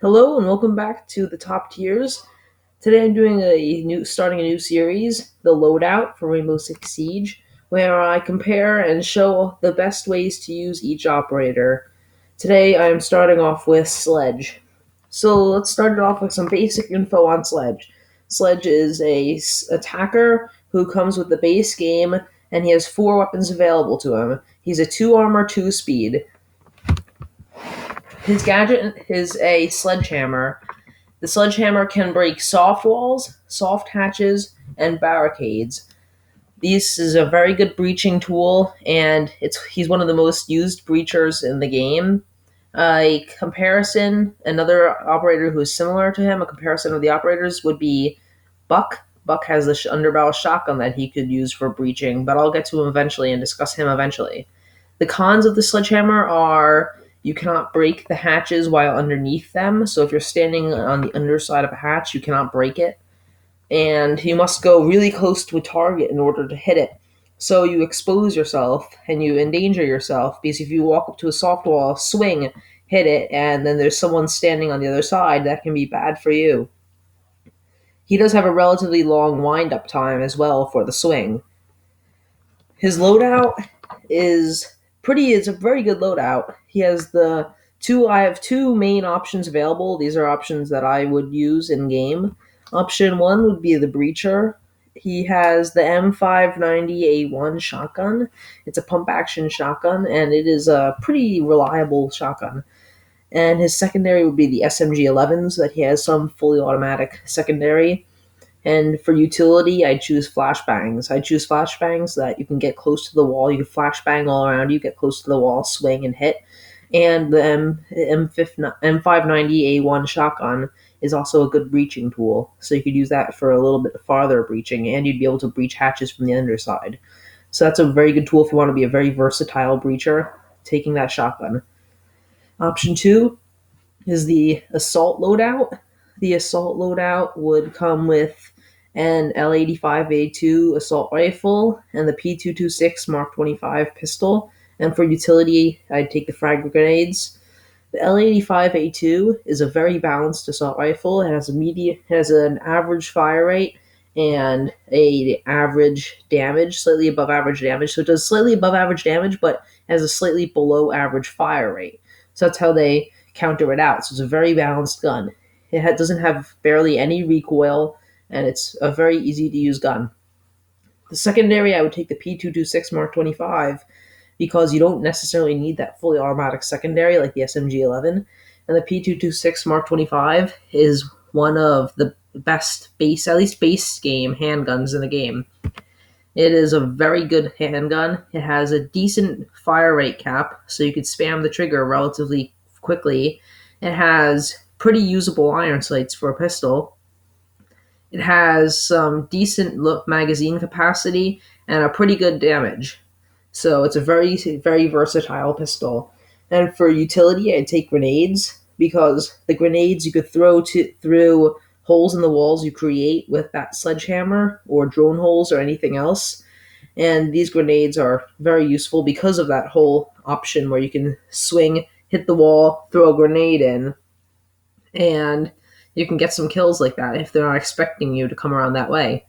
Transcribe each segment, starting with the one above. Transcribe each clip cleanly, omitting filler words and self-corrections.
Hello and welcome back to the top tiers. Today I'm doing starting a new series, the Loadout for Rainbow Six Siege, where I compare and show the best ways to use each operator. Today I am starting off with Sledge. So let's start it off with some basic info on Sledge. Sledge is a attacker who comes with the base game, and he has four weapons available to him. He's a 2 armor, 2 speed. His gadget is a sledgehammer. The sledgehammer can break soft walls, soft hatches, and barricades. This is a very good breaching tool, and he's one of the most used breachers in the game. A comparison, another operator who is similar to him, a comparison of the operators would be Buck. Buck has the underbarrel shotgun that he could use for breaching, but I'll get to him eventually and discuss him eventually. The cons of the sledgehammer are you cannot break the hatches while underneath them. So if you're standing on the underside of a hatch, you cannot break it. And you must go really close to a target in order to hit it. So you expose yourself and you endanger yourself because if you walk up to a soft wall, swing, hit it, and then there's someone standing on the other side, that can be bad for you. He does have a relatively long wind up time as well for the swing. His loadout is a very good loadout. He has I have two main options available. These are options that I would use in game. Option one would be the breacher. He has the M590A1 shotgun. It's a pump action shotgun, and it is a pretty reliable shotgun. And his secondary would be the SMG 11s, that he has some fully automatic secondary. And for utility, I choose flashbangs. I choose flashbangs that you can get close to the wall. You can flashbang all around you, get close to the wall, swing, and hit. And the M590A1 shotgun is also a good breaching tool. So you could use that for a little bit farther breaching, and you'd be able to breach hatches from the underside. So that's a very good tool if you want to be a very versatile breacher, taking that shotgun. Option two is the assault loadout. The assault loadout would come with an L85A2 assault rifle and the P226 Mark 25 pistol. And for utility, I'd take the frag grenades. The L85A2 is a very balanced assault rifle. It has an average fire rate and a average damage, slightly above average damage. So it does slightly above average damage, but has a slightly below average fire rate. So that's how they counter it out. So it's a very balanced gun. Doesn't have barely any recoil, and it's a very easy to use gun. The secondary, I would take the P226 Mark 25 because you don't necessarily need that fully automatic secondary like the SMG 11. And the P226 Mark 25 is one of the best at least base game handguns in the game. It is a very good handgun. It has a decent fire rate cap, so you can spam the trigger relatively quickly. It has pretty usable iron sights for a pistol. It has some decent magazine capacity and a pretty good damage. So it's a very, very versatile pistol. And for utility, I'd take grenades because the grenades you could throw through holes in the walls you create with that sledgehammer or drone holes or anything else. And these grenades are very useful because of that whole option where you can swing, hit the wall, throw a grenade in, and you can get some kills like that if they're not expecting you to come around that way.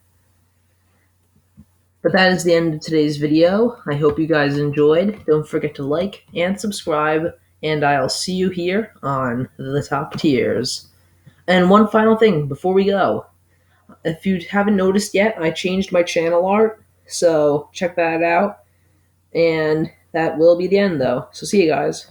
But that is the end of today's video. I hope you guys enjoyed. Don't forget to like and subscribe, and I'll see you here on the top tiers. And one final thing before we go. If you haven't noticed yet, I changed my channel art, so check that out. And that will be the end, though. So see you guys.